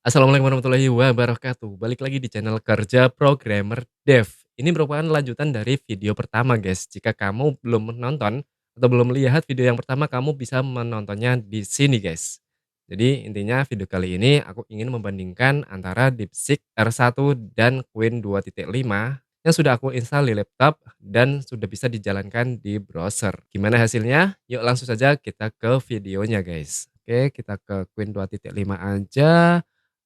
Assalamualaikum warahmatullahi wabarakatuh. Balik lagi di channel Kerja Programmer Dev. Ini merupakan lanjutan dari video pertama, guys. Jika kamu belum menonton atau belum lihat video yang pertama, kamu bisa menontonnya di sini, guys. Jadi intinya video kali ini aku ingin membandingkan antara DeepSeek R1 dan Qwen 2.5 yang sudah aku install di laptop dan sudah bisa dijalankan di browser. Gimana hasilnya? Yuk langsung saja kita ke videonya, guys. Oke, kita ke Qwen 2.5 aja.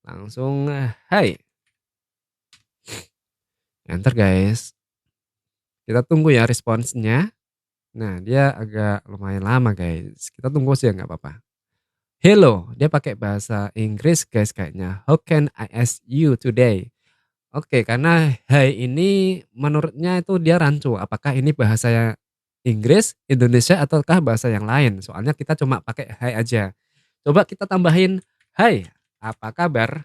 Langsung, hai, enter guys. Kita tunggu ya responsnya. Nah, dia agak lumayan lama guys. Kita tunggu sih nggak apa-apa. Hello, dia pakai bahasa Inggris guys kayaknya. How can I ask you today? Oke, karena hai ini menurutnya itu dia rancu. Apakah ini bahasa Inggris, Indonesia, ataukah bahasa yang lain? Soalnya kita cuma pakai hai aja. Coba kita tambahin hai, apa kabar?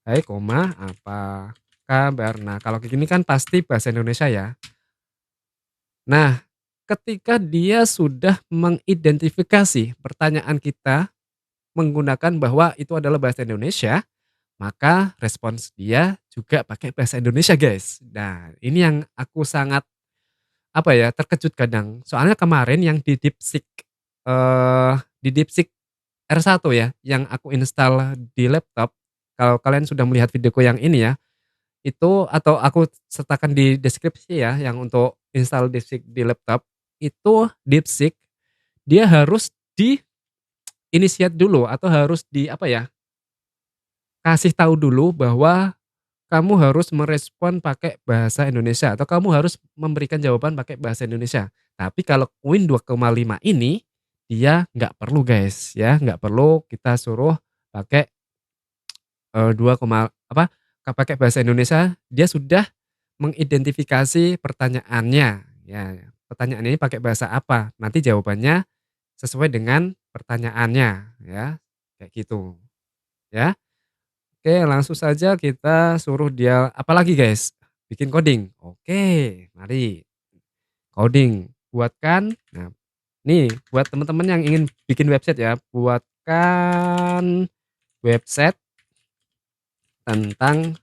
Hai, koma, apa kabar? Nah, kalau kayak gini kan pasti bahasa Indonesia ya. Nah, ketika dia sudah mengidentifikasi pertanyaan kita menggunakan bahwa itu adalah bahasa Indonesia, maka respons dia juga pakai bahasa Indonesia, guys. Nah, ini yang aku sangat apa ya, terkejut kadang. Soalnya kemarin yang di DeepSeek R1 ya, yang aku install di laptop, kalau kalian sudah melihat videoku yang ini ya, itu atau aku sertakan di deskripsi ya yang untuk install DeepSeek di laptop, itu DeepSeek dia harus di-initiate dulu atau harus di apa ya, kasih tahu dulu bahwa kamu harus merespon pakai bahasa Indonesia atau kamu harus memberikan jawaban pakai bahasa Indonesia. Tapi kalau Win 2,5 ini dia nggak perlu guys ya, nggak perlu kita suruh pakai 2, apa, pakai bahasa Indonesia, dia sudah mengidentifikasi pertanyaannya, ya. Pertanyaan ini pakai bahasa apa, nanti jawabannya sesuai dengan pertanyaannya, ya, kayak gitu, ya. Oke, langsung saja kita suruh dia apalagi guys? Bikin coding. Oke, mari coding. Buatkan, nah, nih buat teman-teman yang ingin bikin website ya, buatkan website tentang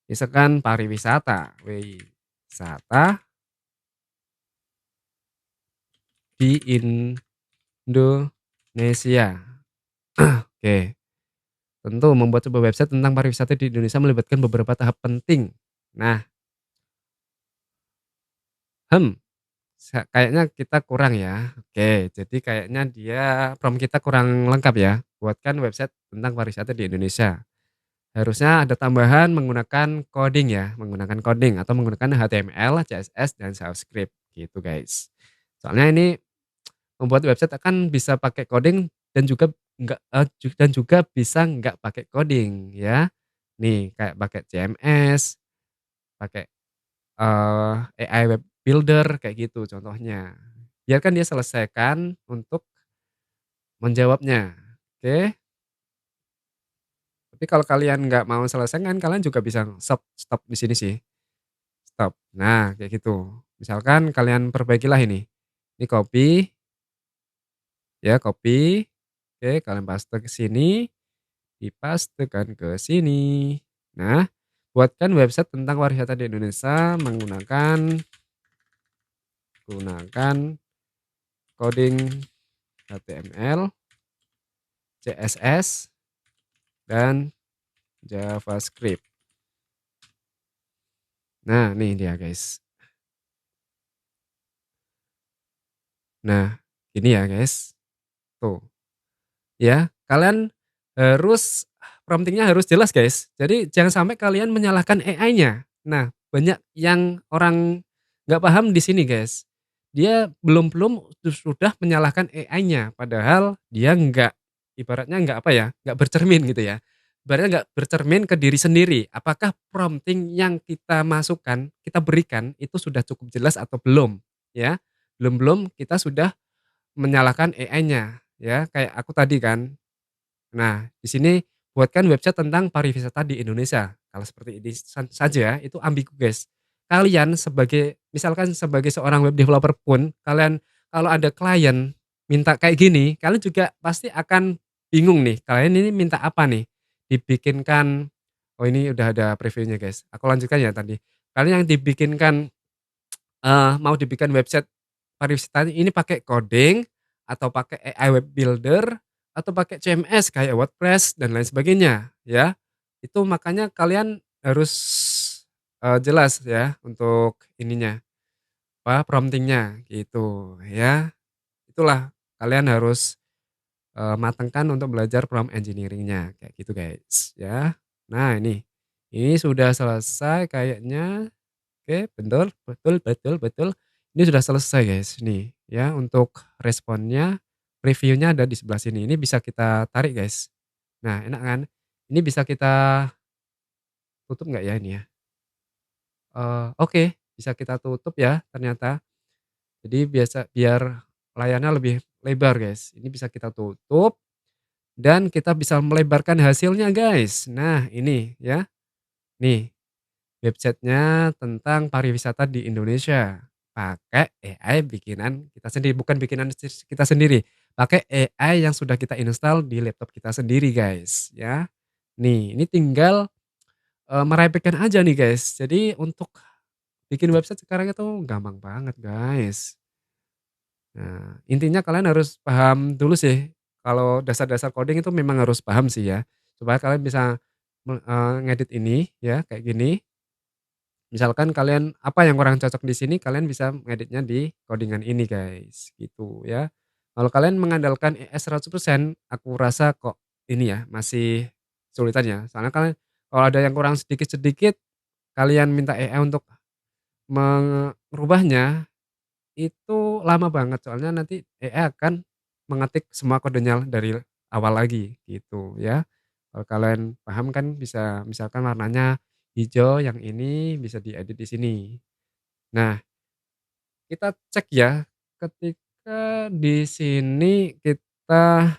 misalkan pariwisata, wisata di Indonesia. Oke, tentu membuat sebuah website tentang pariwisata di Indonesia melibatkan beberapa tahap penting. Nah, hmm, kayaknya kita kurang ya. Oke, jadi kayaknya dia prompt kita kurang lengkap ya. Buatkan website tentang pariwisata di Indonesia. Harusnya ada tambahan menggunakan coding ya, menggunakan coding atau menggunakan HTML, CSS, dan JavaScript gitu guys. Soalnya ini membuat website akan bisa pakai coding dan juga enggak dan juga bisa nggak pakai coding ya. Nih kayak pakai CMS, pakai, AI web builder kayak gitu contohnya. Biarkan dia selesaikan untuk menjawabnya, oke. Tapi kalau kalian nggak mau selesaikan kalian juga bisa stop stop di sini sih, stop. Nah kayak gitu. Misalkan kalian perbaikilah ini copy, ya copy, oke kalian paste ke sini. Dipastekan ke sini. Nah, buatkan website tentang pariwisata di Indonesia gunakan coding HTML, CSS, dan JavaScript. Nah, nih dia guys. Nah, ini ya guys. Tuh, ya. Kalian harus promptingnya harus jelas guys. Jadi jangan sampai kalian menyalahkan AI-nya. Nah, banyak yang orang nggak paham di sini guys. Dia belum-belum sudah menyalahkan AI-nya, padahal dia nggak ibaratnya nggak apa ya, nggak bercermin gitu ya. Ibaratnya nggak bercermin ke diri sendiri. Apakah prompting yang kita masukkan, kita berikan itu sudah cukup jelas atau belum, ya. Belum-belum kita sudah menyalahkan AI-nya, ya. Kayak aku tadi kan. Nah, di sini buatkan website tentang pariwisata di Indonesia. Kalau seperti ini saja itu ambigu, guys. Kalian sebagai misalkan sebagai seorang web developer pun, kalian kalau ada klien minta kayak gini, kalian juga pasti akan bingung nih, kalian ini minta apa nih? dibikinkan oh ini udah ada previewnya guys, aku lanjutkan ya tadi. Kalian yang dibikinkan, mau dibikin website pariwisata ini pakai coding, atau pakai AI web builder, atau pakai CMS kayak WordPress dan lain sebagainya ya. Itu makanya kalian harus, jelas ya untuk ininya, apa, prompting-nya gitu ya. Itulah kalian harus, matengkan untuk belajar prompt engineering-nya kayak gitu guys ya. Nah ini sudah selesai kayaknya. Oke, betul betul betul betul. Ini sudah selesai guys nih ya untuk responnya, previewnya ada di sebelah sini. Ini bisa kita tarik guys. Nah enak kan? Ini bisa kita tutup nggak ya ini ya? Oke, bisa kita tutup ya ternyata. Jadi biar layarnya lebih lebar guys. Ini bisa kita tutup dan kita bisa melebarkan hasilnya guys. Nah ini ya, nih websitenya tentang pariwisata di Indonesia, pakai AI bikinan kita sendiri, bukan bikinan kita sendiri, pakai AI yang sudah kita install di laptop kita sendiri guys ya. Nih ini tinggal, mereplikkan aja nih guys. Jadi untuk bikin website sekarang itu gampang banget guys. Nah intinya kalian harus paham dulu sih, kalau dasar-dasar coding itu memang harus paham sih ya, supaya kalian bisa ngedit ini ya kayak gini. Misalkan kalian apa yang kurang cocok di sini, kalian bisa ngeditnya di codingan ini guys, gitu ya. Kalau kalian mengandalkan AI 100%, aku rasa kok ini ya, masih kesulitan ya. Soalnya kalian kalau ada yang kurang sedikit-sedikit, kalian minta AI untuk merubahnya, itu lama banget. Soalnya nanti AI akan mengetik semua kodenya dari awal lagi, gitu ya. Kalau kalian paham kan bisa misalkan warnanya hijau, yang ini bisa diedit di sini. Nah, kita cek ya, ketika di sini kita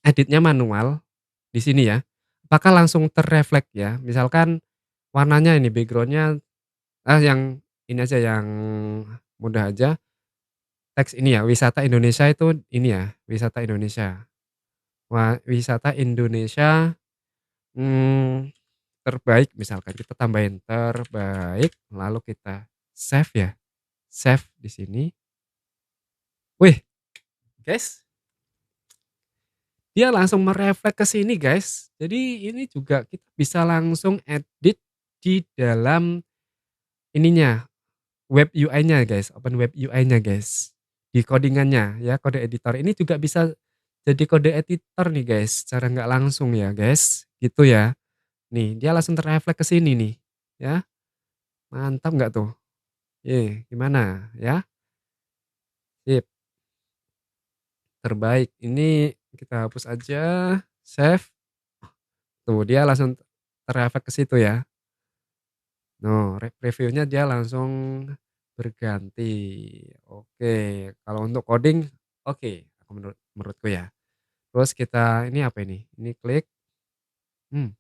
editnya manual, di sini ya, apakah langsung terrefleks ya? Misalkan warnanya ini background-nya, yang ini aja, yang mudah aja, teks ini ya, wisata Indonesia itu ini ya, wisata Indonesia. Wisata Indonesia, mmm, terbaik misalkan kita tambahin terbaik, lalu kita save ya, save di sini. Wih, guys, dia langsung merefleks ke sini guys. Jadi ini juga kita bisa langsung edit di dalam ininya, web UI-nya guys, open web UI-nya guys. Di codingannya ya, kode editor ini juga bisa jadi kode editor nih guys, secara nggak langsung ya guys, gitu ya. Nih, dia langsung terefleks ke sini nih, ya. Mantap nggak tuh? Gimana ya? Sip, terbaik. Ini kita hapus aja, save. Tuh dia langsung terefleks ke situ ya. No, previewnya dia langsung berganti. Oke, kalau untuk coding oke, aku menurutku ya. Terus kita ini apa ini? Ini klik, hmm,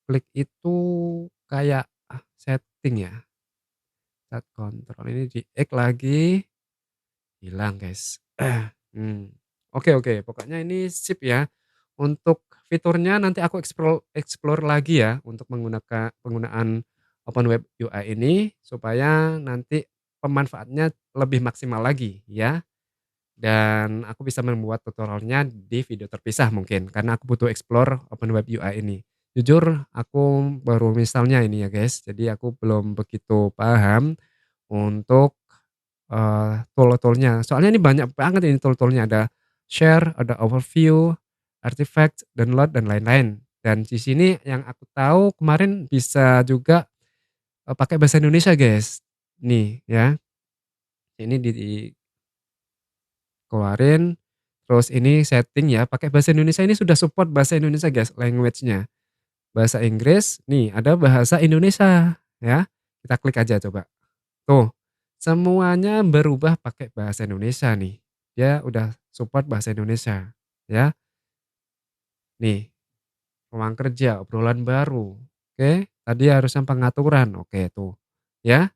klik itu kayak setting ya, start control ini di-X lagi, hilang guys. Oke oke, pokoknya ini sip ya. Untuk fiturnya nanti aku explore explore lagi ya untuk penggunaan Open Web UI ini supaya nanti pemanfaatnya lebih maksimal lagi ya. Dan aku bisa membuat tutorialnya di video terpisah mungkin karena aku butuh explore Open Web UI ini. Jujur aku baru misalnya ini ya guys, jadi aku belum begitu paham untuk tool-tool-nya. Soalnya ini banyak banget ini tool-tool-nya, ada share, ada overview, artifact, download, dan lain-lain. Dan di sini yang aku tahu kemarin bisa juga, pakai bahasa Indonesia guys. Nih ya, ini dikeluarin, terus ini setting ya, pakai bahasa Indonesia ini sudah support bahasa Indonesia guys, language-nya. Bahasa Inggris, nih ada bahasa Indonesia ya. Kita klik aja coba. Tuh, semuanya berubah pakai bahasa Indonesia nih. Dia udah support bahasa Indonesia, ya. Nih, ruang kerja, obrolan baru, oke. Tadi harusnya pengaturan, oke tuh, ya.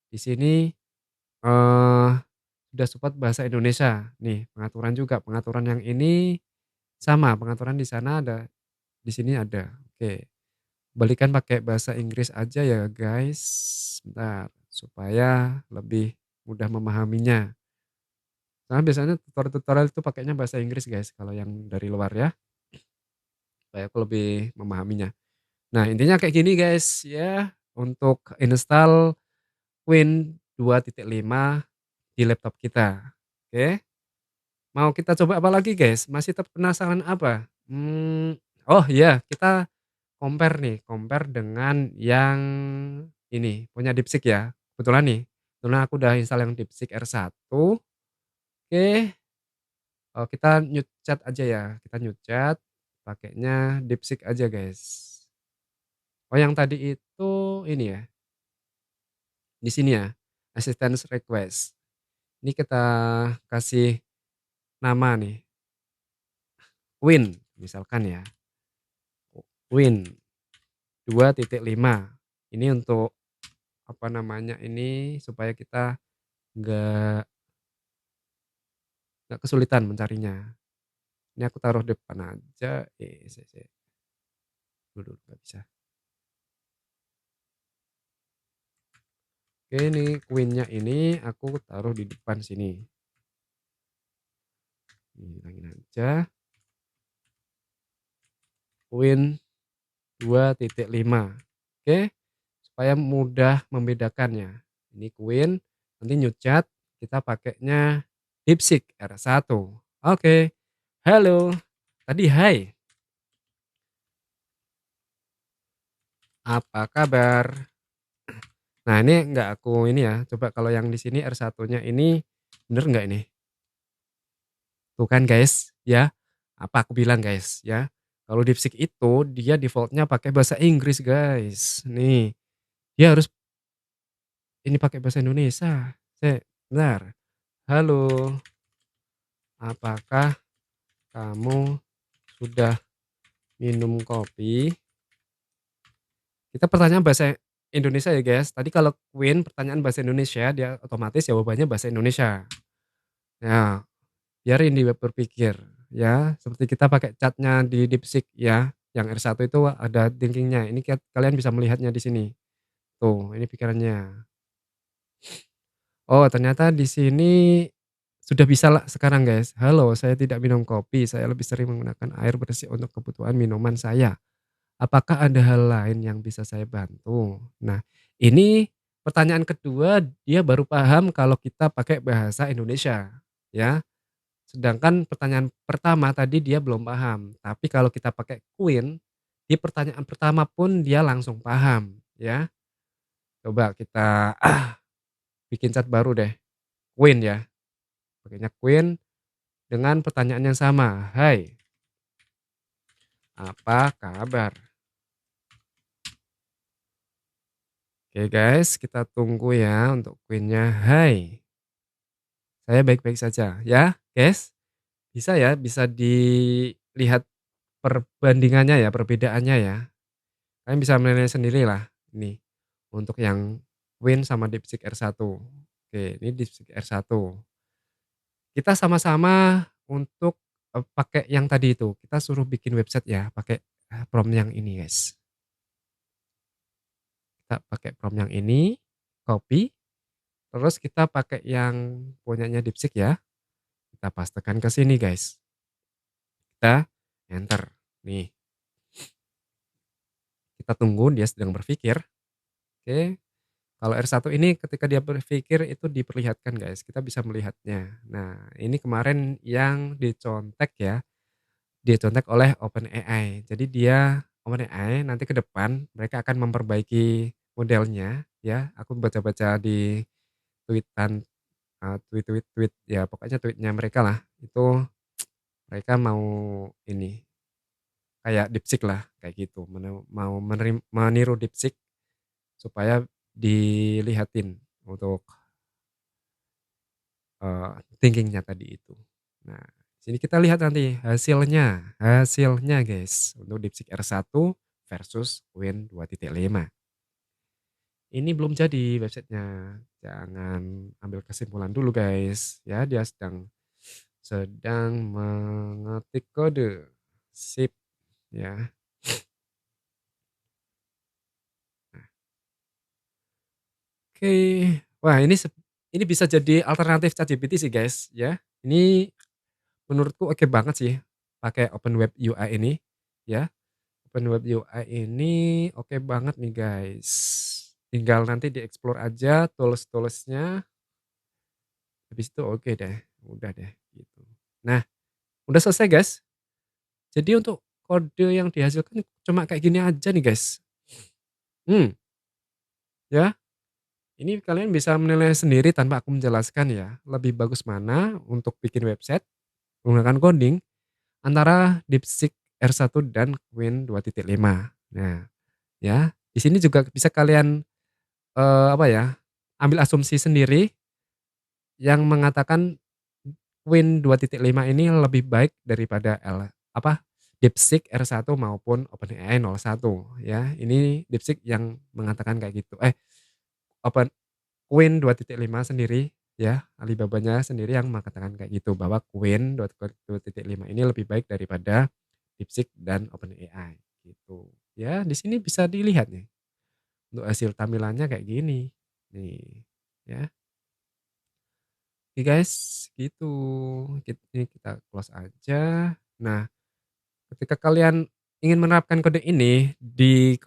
Di sini, sudah support bahasa Indonesia. Nih, pengaturan juga, pengaturan yang ini sama, pengaturan di sana ada di sini ada. Oke, balikan pakai bahasa Inggris aja ya guys. Bentar, supaya lebih mudah memahaminya. Karena biasanya tutorial-tutorial itu pakainya bahasa Inggris guys, kalau yang dari luar ya, supaya aku lebih memahaminya. Nah, intinya kayak gini guys ya, untuk install Win 2.5 di laptop kita. Oke, mau kita coba apa lagi guys? Masih tetap penasaran apa? Oh iya, kita compare nih, compare dengan yang ini, punya DeepSeek ya. Kebetulan nih, kebetulan aku udah install yang DeepSeek R1. Oke, kita new chat aja ya, kita new chat pakainya DeepSeek aja guys. Oh yang tadi itu ini ya, di sini ya, assistance request. Ini kita kasih nama nih, Win misalkan ya, Win 2.5. Ini untuk apa namanya ini supaya kita nggak nggak kesulitan mencarinya. Ini aku taruh depan aja, dulu nggak bisa. Oke ini Queen-nya ini aku taruh di depan sini. Hilangin aja. Queen 2.5. Oke, supaya mudah membedakannya. Ini Queen, nanti new chat kita pakainya DeepSeek R1. Oke. Halo. Tadi hai. Apa kabar? Nah, ini enggak aku ini ya. Coba kalau yang di sini R1-nya ini bener enggak ini? Tuh kan guys, ya. Apa aku bilang guys, ya. Kalau DeepSeek itu dia default-nya pakai bahasa Inggris guys. Nih, dia harus ini pakai bahasa Indonesia. Bentar. Halo, apakah kamu sudah minum kopi? Kita pertanyaan bahasa Indonesia ya guys. Tadi kalau Queen pertanyaan bahasa Indonesia, dia otomatis jawabannya bahasa Indonesia. Nah, biarin dia berpikir ya, seperti kita pakai chatnya di DeepSeek ya, yang R1 itu ada thinkingnya. Ini kalian bisa melihatnya di sini. Tuh, ini pikirannya. Oh, ternyata di sini sudah bisa lah sekarang guys. Halo, saya tidak minum kopi, saya lebih sering menggunakan air bersih untuk kebutuhan minuman saya. Apakah ada hal lain yang bisa saya bantu? Nah, ini pertanyaan kedua dia baru paham kalau kita pakai bahasa Indonesia, ya. Sedangkan pertanyaan pertama tadi dia belum paham. Tapi kalau kita pakai Queen, di pertanyaan pertama pun dia langsung paham, ya. Coba kita bikin chat baru deh, Queen ya. Pakainya Queen dengan pertanyaan yang sama. Hai, apa kabar? Oke guys, kita tunggu ya untuk Queen-nya. Hai, saya baik-baik saja ya guys. Bisa ya, bisa dilihat perbandingannya ya, perbedaannya ya. Kalian bisa menilai sendirilah ini untuk yang Queen sama DeepSeek R1. Oke, ini DeepSeek R1. Kita sama-sama untuk pakai yang tadi itu. Kita suruh bikin website ya, pakai prompt yang ini guys. Kita pakai prompt yang ini, copy, terus kita pakai yang punyanya DeepSeek ya. Kita pastekan ke sini guys. Kita enter. Nih, kita tunggu dia sedang berpikir. Oke. Kalau R1 ini ketika dia berpikir itu diperlihatkan guys, kita bisa melihatnya. Nah, ini kemarin yang dicontek ya, dicontek oleh OpenAI. Jadi dia OpenAI nanti ke depan mereka akan memperbaiki modelnya ya. Aku baca-baca di tweetan tweet-tweet ya pokoknya tweetnya mereka lah. Itu mereka mau ini kayak DeepSeek lah kayak gitu. Mau meniru DeepSeek supaya dilihatin untuk thinking-nya tadi itu. Nah, sini kita lihat nanti hasilnya guys, untuk DeepSeek R1 versus Win 2.5. Ini belum jadi websitenya, jangan ambil kesimpulan dulu guys, ya dia sedang mengetik kode, sip ya. Oke. Wah, ini bisa jadi alternatif ChatGPT sih, guys, ya. Ini menurutku oke banget sih pakai Open Web UI ini, ya. Open Web UI ini oke banget nih, guys. Tinggal nanti di-explore aja tools-toolsnya, habis itu oke deh, udah deh, gitu. Nah, udah selesai, guys. Jadi untuk kode yang dihasilkan cuma kayak gini aja nih, guys. Hmm, ya. Ini kalian bisa menilai sendiri tanpa aku menjelaskan ya, lebih bagus mana untuk bikin website menggunakan coding antara DeepSeek R1 dan Qwen 2.5. Nah, ya, di sini juga bisa kalian, apa ya, ambil asumsi sendiri yang mengatakan Qwen 2.5 ini lebih baik daripada DeepSeek R1 maupun OpenAI 01 ya. Ini DeepSeek yang mengatakan kayak gitu. Open Qwen 2.5 sendiri ya, Alibabanya sendiri yang mengatakan kayak gitu bahwa Qwen 2.5 ini lebih baik daripada DeepSeek dan OpenAI gitu. Ya, di sini bisa dilihat nih untuk hasil tampilannya kayak gini. Nih, ya. Oke guys, gitu. Ini kita close aja. Nah, ketika kalian ingin menerapkan kode ini di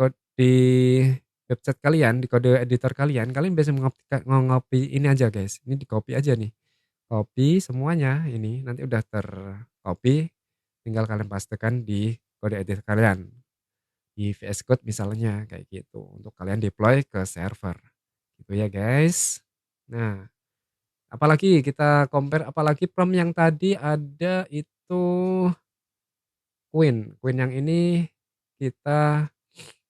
website kalian, di kode editor kalian, kalian bisa ngopi ini aja guys. Ini di-copy aja nih. Copy semuanya ini nanti udah ter-copy, tinggal kalian pastekan di kode editor kalian. Di VS Code misalnya kayak gitu untuk kalian deploy ke server. Gitu ya guys. Nah, apalagi kita compare apalagi prompt yang tadi ada itu Queen yang ini kita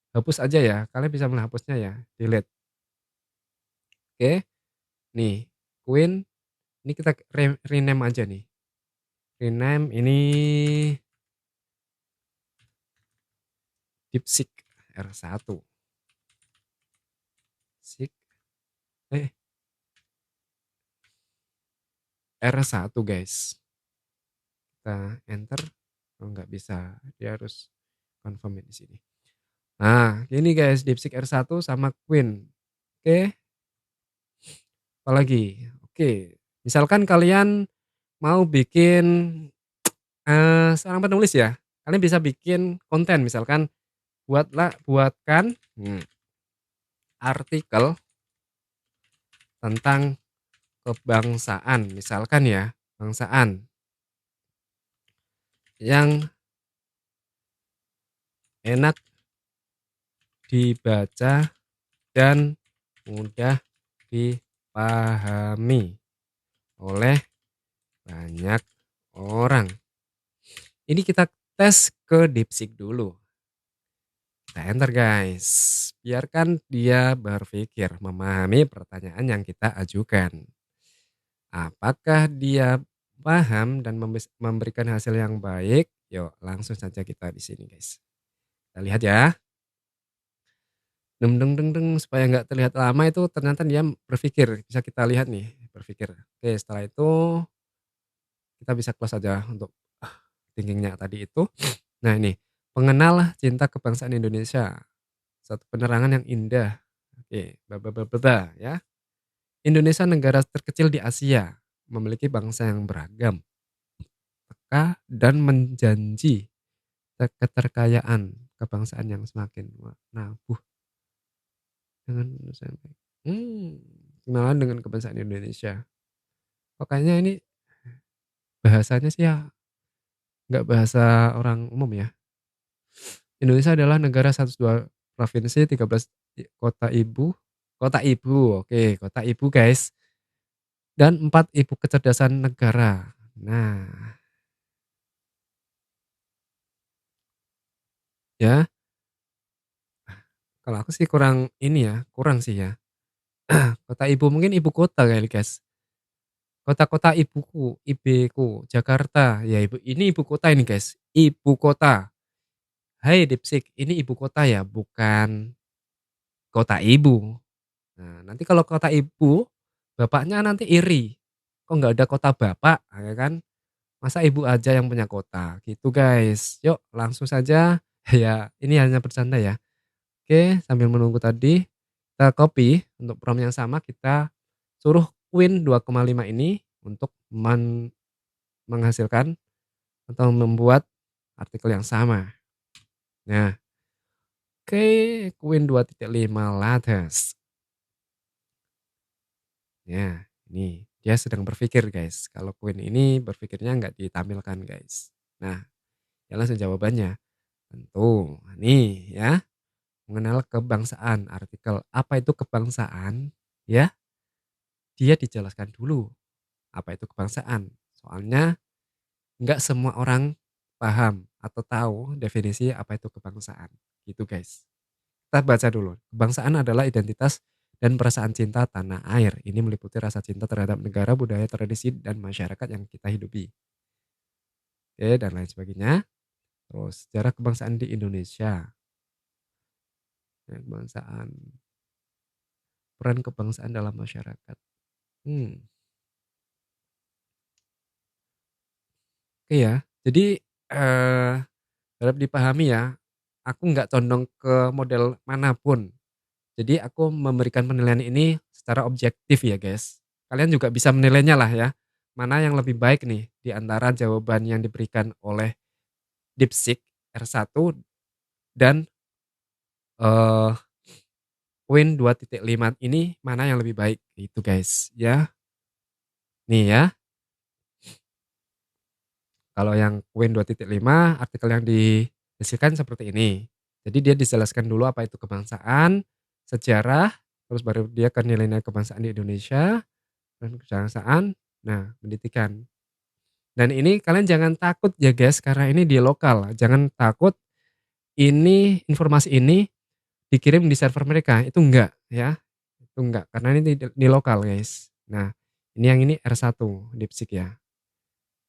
hapus aja ya, kalian bisa menghapusnya ya, delete. Oke, nih Queen ini kita rename aja nih. Rename ini DeepSeek R1. Seek eh R1 guys. Kita enter, oh nggak bisa, dia harus confirm di sini. Nah, ini guys DeepSeek R1 sama Queen. Oke, apalagi? Oke, misalkan kalian mau bikin seorang penulis ya, kalian bisa bikin konten misalkan buatkan artikel tentang kebangsaan misalkan ya, bangsaan yang enak dibaca dan mudah dipahami oleh banyak orang. Ini kita tes ke DeepSeek dulu. Kita enter guys. Biarkan dia berpikir, memahami pertanyaan yang kita ajukan. Apakah dia paham dan memberikan hasil yang baik? Yuk langsung saja kita di sini guys. Kita lihat ya. Deng deng deng deng supaya nggak terlihat lama itu ternyata dia berpikir. Bisa kita lihat nih berpikir. Oke setelah itu kita bisa close aja untuk thinkingnya tadi itu. Nah ini pengenal cinta kebangsaan Indonesia. Satu penerangan yang indah. Oke, ya. Indonesia negara terkecil di Asia, memiliki bangsa yang beragam, peka dan menjanji keterkayaan kebangsaan yang semakin nabuh dengan Nusantara. Kenalan dengan kebangsaan Indonesia. Pokoknya ini bahasanya sih ya nggak bahasa orang umum ya. Indonesia adalah negara 102 provinsi, 13 kota ibu. Kota ibu, oke, kota ibu guys. Dan 4 ibu kecerdasan negara. Nah, ya, kalau aku sih kurang ini ya, kurang sih ya. Kota ibu mungkin ibu kota kali guys. Kota-kota ibuku, IB-ku, Jakarta. Ya ibu, ini ibu kota ini guys. Ibu kota. Hai Dipsik, ini ibu kota ya, bukan kota ibu. Nah, nanti kalau kota ibu, bapaknya nanti iri. Kok nggak ada kota bapak, ya kan? Masa ibu aja yang punya kota, gitu guys. Yuk langsung saja. Ya, ini hanya bercanda ya. Oke, sambil menunggu tadi, kita copy untuk prompt yang sama, kita suruh Queen 2,5 ini untuk menghasilkan atau membuat artikel yang sama. Nah, oke, Queen 2.5 latest. Ya, ini dia sedang berpikir guys. Kalau Queen ini berpikirnya nggak ditampilkan guys. Nah, ya langsung jawabannya. Tentu, nih ya, mengenal kebangsaan. Artikel apa itu kebangsaan? Ya, dia dijelaskan dulu apa itu kebangsaan. Soalnya nggak semua orang paham atau tahu definisi apa itu kebangsaan. Gitu guys. Kita baca dulu. Kebangsaan adalah identitas dan perasaan cinta tanah air. Ini meliputi rasa cinta terhadap negara, budaya, tradisi, dan masyarakat yang kita hidupi. Oke, dan lain sebagainya. Terus sejarah kebangsaan di Indonesia. Ya, kebangsaan, peran kebangsaan dalam masyarakat. Hmm, oke ya. Jadi dapat dipahami ya. Aku nggak condong ke model manapun. Jadi aku memberikan penilaian ini secara objektif ya guys. Kalian juga bisa menilainya lah ya. Mana yang lebih baik nih di antara jawaban yang diberikan oleh DeepSeek R1 dan eh Win 2.5 ini mana yang lebih baik itu guys ya. Nih ya, kalau yang Win 2.5 artikel yang dihasilkan seperti ini. Jadi dia dijelaskan dulu apa itu kebangsaan, sejarah, terus baru dia ke nilai-nilai kebangsaan di Indonesia dan kebangsaan, nah pendidikan. Dan ini kalian jangan takut ya guys, karena ini di lokal. Jangan takut ini informasi ini dikirim di server mereka, itu enggak ya. Itu enggak, karena ini di lokal guys. Nah, ini yang ini R1 DeepSeek ya.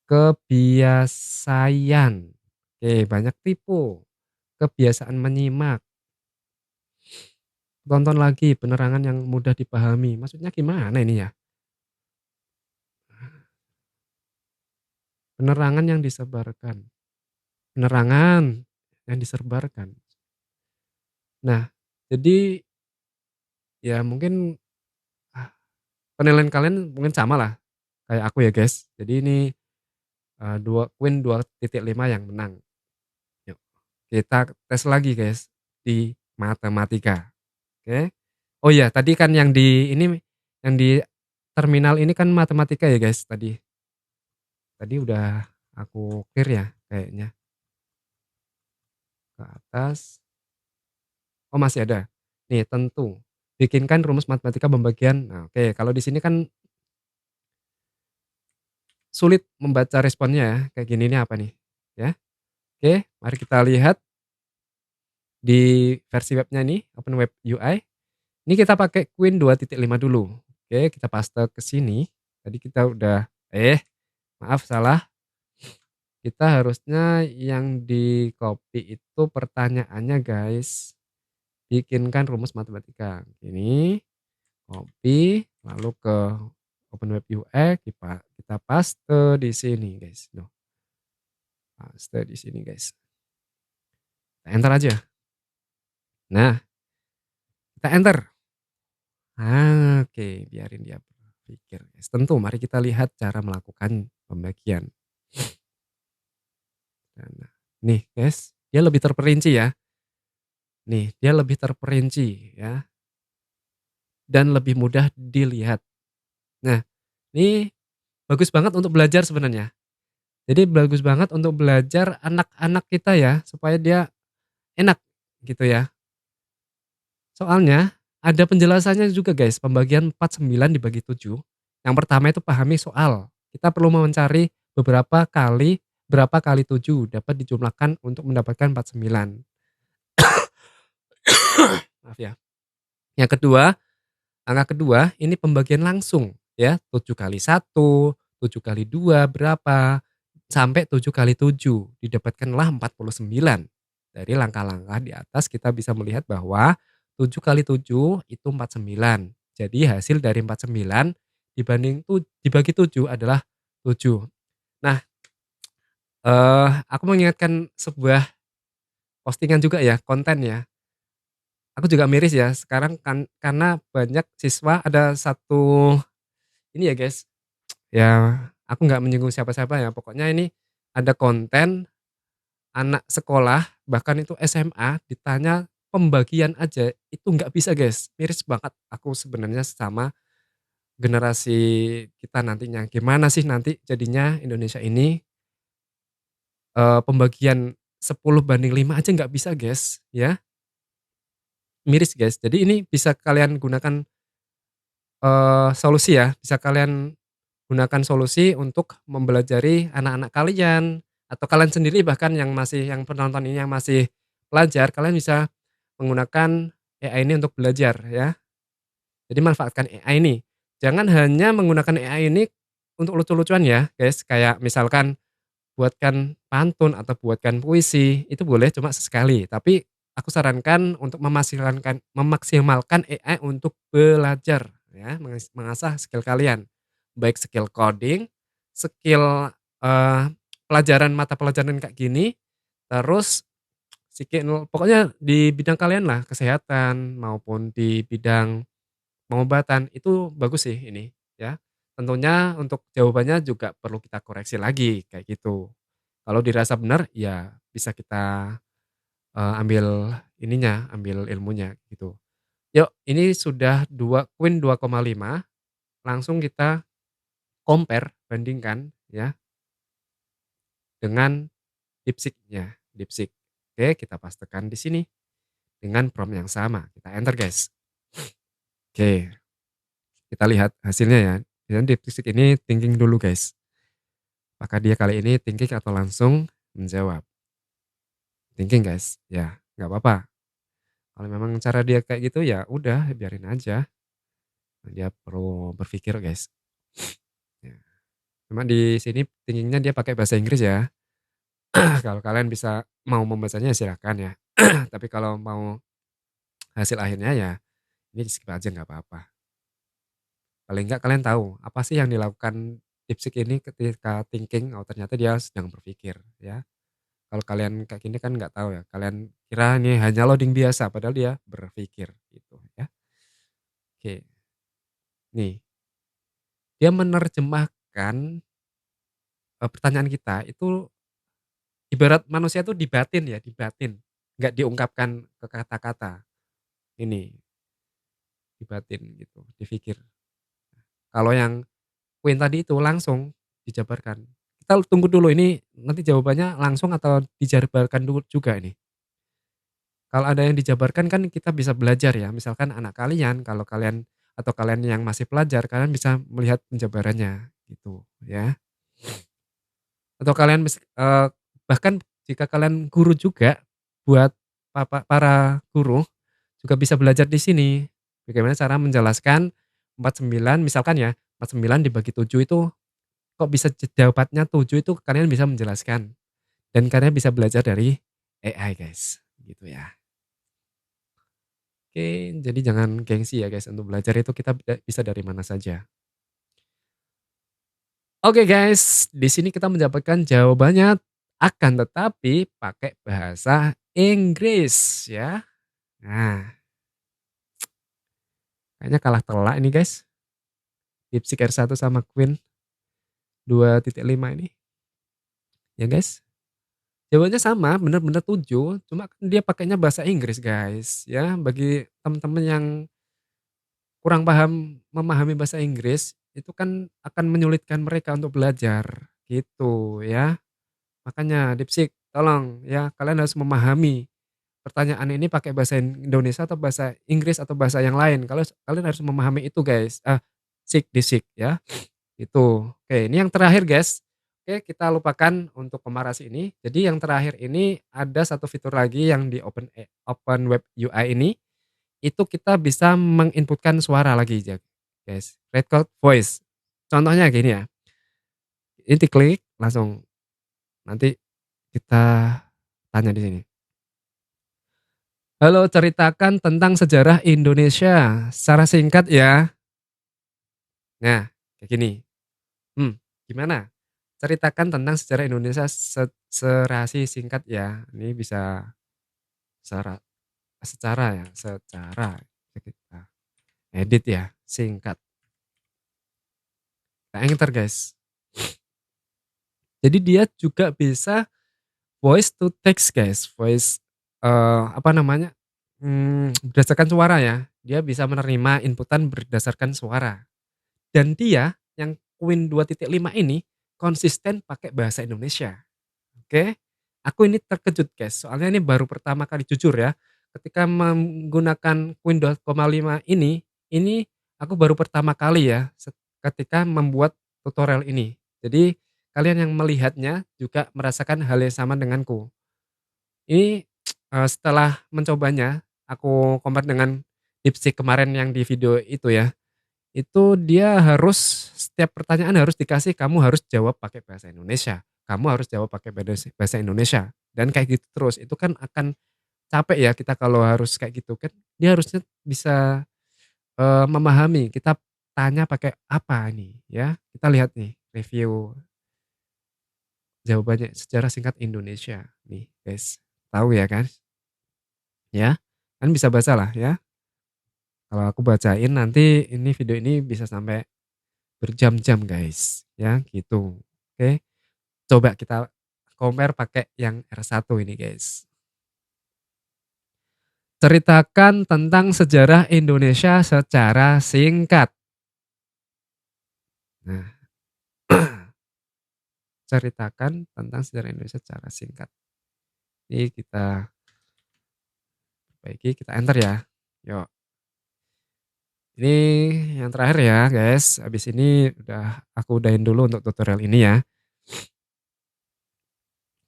Kebiasaan. Oke, banyak tipu. Kebiasaan menyimak. Tonton lagi penerangan yang mudah dipahami. Maksudnya gimana ini ya? Penerangan yang disebarkan. Penerangan yang disebarkan. Nah, jadi ya mungkin penilaian kalian mungkin sama lah kayak aku ya guys. Jadi ini Queen 2.5 yang menang. Yuk, kita tes lagi guys di matematika. Oke. Oh iya, tadi kan yang di ini yang di terminal ini kan matematika ya guys tadi. Tadi udah aku clear ya kayaknya ke atas. Oh masih ada. Nih tentu. Bikinkan rumus matematika pembagian. Nah, oke, kalau di sini kan sulit membaca responnya ya. Kayak gini nih apa nih? Ya. Oke, mari kita lihat di versi webnya nih, Open Web UI. Ini kita pakai Queen 2.5 dulu. Oke, kita paste ke sini. Tadi kita udah maaf salah. Kita harusnya yang di copy itu pertanyaannya guys. Bikinkan rumus matematika. Ini copy lalu ke Open Web UI kita paste di sini guys. Noh, paste di sini guys. Kita enter aja. Nah, kita enter. Oke, biarin dia berpikir guys. Tentu mari kita lihat cara melakukan pembagian. Nah, nih guys, dia lebih terperinci ya. Nih, dia lebih terperinci ya dan lebih mudah dilihat. Nah, ini bagus banget untuk belajar sebenarnya. Jadi bagus banget untuk belajar anak-anak kita ya supaya dia enak gitu ya. Soalnya ada penjelasannya juga guys, pembagian 49 dibagi 7. Yang pertama itu pahami soal. Kita perlu mencari berapa kali 7 dapat dijumlahkan untuk mendapatkan 49. Maaf ya. Yang kedua, angka kedua ini pembagian langsung ya. 7 kali 1, 7 kali 2 berapa, sampai 7 kali 7 didapatkanlah 49. Dari langkah-langkah di atas kita bisa melihat bahwa 7 kali 7 itu 49. Jadi hasil dari 49 dibagi 7 adalah 7. Nah, aku mengingatkan sebuah postingan juga ya, konten ya. Aku juga miris ya sekarang kan karena banyak siswa ada satu ini ya guys, ya aku nggak menyinggung siapa-siapa ya, pokoknya ini ada konten anak sekolah bahkan itu SMA ditanya pembagian aja itu nggak bisa guys, miris banget aku sebenarnya sama generasi kita nantinya. Gimana sih nanti jadinya Indonesia ini, pembagian 10/5 aja nggak bisa guys, ya. Miris guys. Jadi ini bisa kalian gunakan, solusi ya, bisa kalian gunakan solusi untuk mempelajari anak-anak kalian, atau kalian sendiri bahkan yang penonton ini yang masih pelajar, kalian bisa menggunakan AI ini untuk belajar ya. Jadi manfaatkan AI ini. Jangan hanya menggunakan AI ini untuk lucu-lucuan ya guys, kayak misalkan buatkan pantun atau buatkan puisi, itu boleh cuma sesekali. Tapi aku sarankan untuk memaksimalkan AI untuk belajar ya, mengasah skill kalian. Baik skill coding, skill, pelajaran mata pelajaran kayak gini, terus skill pokoknya di bidang kalian lah, kesehatan maupun di bidang pengobatan, itu bagus sih ini ya. Tentunya untuk jawabannya juga perlu kita koreksi lagi, kayak gitu. Kalau dirasa benar, ya bisa kita, ambil ininya, ambil ilmunya gitu. Yuk, ini sudah Queen 2,5, langsung kita compare, bandingkan ya dengan DeepSeek-nya, DeepSeek. Oke, kita pastekan di sini dengan prompt yang sama, kita enter guys. Oke, kita lihat hasilnya ya. Dan DeepSeek ini thinking dulu guys. Apakah dia kali ini thinking atau langsung menjawab? Thinking guys, ya nggak apa-apa. Kalau memang cara dia kayak gitu ya udah biarin aja. Dia perlu berpikir guys. Ya. Cuma di sini thinkingnya dia pakai bahasa Inggris ya. Kalau kalian bisa mau membacanya silahkan ya. Tapi kalau mau hasil akhirnya ya ini di skip aja nggak apa-apa. Paling nggak kalian tahu apa sih yang dilakukan DeepSeek ini ketika thinking. Oh ternyata dia sedang berpikir ya. Kalau kalian kayak gini kan nggak tahu ya. Kalian kira ini hanya loading biasa padahal dia berpikir gitu ya. Oke. Nih, dia menerjemahkan, pertanyaan kita itu ibarat manusia tuh dibatin ya, dibatin, nggak diungkapkan ke kata-kata. Ini, dibatin gitu, dipikir. Kalau yang Queen tadi itu langsung dijabarkan. Kita tunggu dulu ini nanti jawabannya langsung atau dijabarkan dulu juga ini. Kalau ada yang dijabarkan kan kita bisa belajar ya, misalkan anak kalian, kalau kalian atau kalian yang masih pelajar, kalian bisa melihat penjabarannya gitu ya. Atau kalian bahkan jika kalian guru juga, buat para guru juga bisa belajar di sini. Bagaimana cara menjelaskan 49 misalkan ya, 49 dibagi 7 itu kok bisa dapatnya 7 itu kalian bisa menjelaskan. Dan kalian bisa belajar dari AI guys, gitu ya. Oke, jadi jangan gengsi ya guys, untuk belajar itu kita bisa dari mana saja. Oke guys, di sini kita mendapatkan jawabannya akan tetapi pakai bahasa Inggris ya. Nah, kayaknya kalah telak ini guys. DeepSeek R1 sama Queen 2,5 ini. Ya guys. Jawabannya sama, bener-bener 7, cuma kan dia pakainya bahasa Inggris guys ya. Bagi teman-teman yang kurang paham memahami bahasa Inggris, itu kan akan menyulitkan mereka untuk belajar gitu ya. Makanya DeepSeek tolong ya kalian harus memahami pertanyaan ini pakai bahasa Indonesia atau bahasa Inggris atau bahasa yang lain. Kalau kalian harus memahami itu guys. DeepSeek ya. Itu. Oke, ini yang terakhir guys. Oke, kita lupakan untuk komparasi ini. Jadi yang terakhir ini ada satu fitur lagi yang di Open Web UI ini. Itu kita bisa menginputkan suara lagi ya guys. Record voice. Contohnya gini ya. Ini diklik langsung nanti kita tanya di sini. Halo, ceritakan tentang sejarah Indonesia secara singkat ya. Nah, kayak gini. Gimana? Ceritakan tentang sejarah Indonesia serasi singkat ya. Ini bisa secara. secara kita edit ya, singkat. Kita enter guys. Jadi dia juga bisa voice to text guys, voice apa namanya? Berdasarkan suara ya. Dia bisa menerima inputan berdasarkan suara. Dan dia yang Queen 2.5 ini konsisten pakai bahasa Indonesia. Oke. Aku ini terkejut guys, soalnya ini baru pertama kali jujur ya. Ketika menggunakan Queen 2.5 ini aku baru pertama kali ya ketika membuat tutorial ini. Jadi kalian yang melihatnya juga merasakan hal yang sama denganku. Ini setelah mencobanya, aku compare dengan DeepSeek kemarin yang di video itu ya. Itu dia harus setiap pertanyaan harus dikasih kamu harus jawab pakai bahasa Indonesia. Kamu harus jawab pakai bahasa Indonesia. Dan kayak gitu terus. Itu kan akan capek ya kita kalau harus kayak gitu kan. Dia harusnya bisa memahami kita tanya pakai apa nih ya. Kita lihat nih review jawabannya secara singkat Indonesia nih guys. Tahu ya kan? Ya. Kan bisa baca lah ya. Kalau aku bacain nanti ini video ini bisa sampai berjam-jam guys, ya gitu. Oke, coba kita compare pakai yang R1 ini guys. Ceritakan tentang sejarah Indonesia secara singkat. Nah, ceritakan tentang sejarah Indonesia secara singkat. Ini kita perbaiki, kita enter ya. Yuk. Ini yang terakhir ya guys. Habis ini aku udahin dulu untuk tutorial ini ya.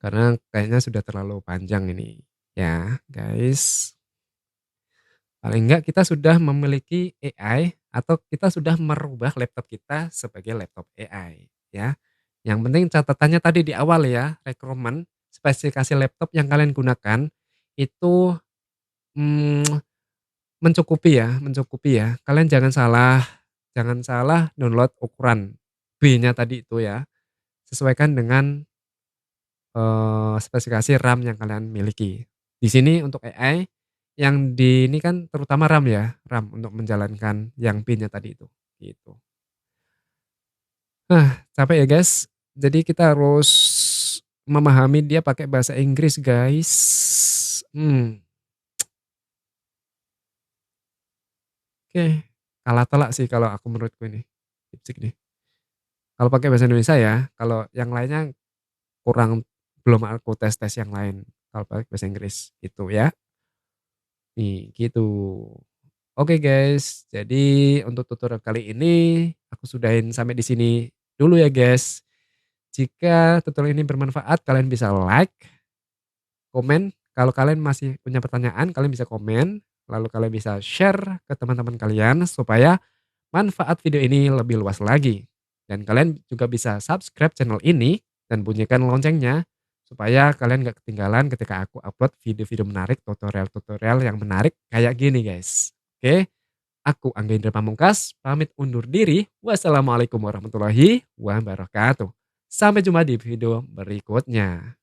Karena kayaknya sudah terlalu panjang ini. Ya guys. Paling enggak kita sudah memiliki AI atau kita sudah merubah laptop kita sebagai laptop AI ya. Yang penting catatannya tadi di awal ya, requirement, spesifikasi laptop yang kalian gunakan itu mmm, mencukupi ya. Kalian jangan salah download ukuran B-nya tadi itu ya. Sesuaikan dengan spesifikasi RAM yang kalian miliki. Di sini untuk AI yang ini kan terutama RAM ya, RAM untuk menjalankan yang PIN-nya tadi itu, gitu. Nah, capek ya guys. Jadi kita harus memahami dia pakai bahasa Inggris guys. Oke, kalah telak sih kalau aku menurutku ini, DeepSeek nih. Kalau pakai bahasa Indonesia ya, kalau yang lainnya belum aku tes-tes yang lain, kalau pakai bahasa Inggris, gitu ya. Nih, gitu. Oke guys, jadi untuk tutorial kali ini aku sudahin sampai di sini dulu ya guys. Jika tutorial ini bermanfaat, kalian bisa like, komen. Kalau kalian masih punya pertanyaan, kalian bisa komen. Lalu kalian bisa share ke teman-teman kalian supaya manfaat video ini lebih luas lagi. Dan kalian juga bisa subscribe channel ini dan bunyikan loncengnya supaya kalian gak ketinggalan ketika aku upload video-video menarik, tutorial-tutorial yang menarik kayak gini guys. Oke, aku Angga Indra Pamungkas, pamit undur diri. Wassalamualaikum warahmatullahi wabarakatuh. Sampai jumpa di video berikutnya.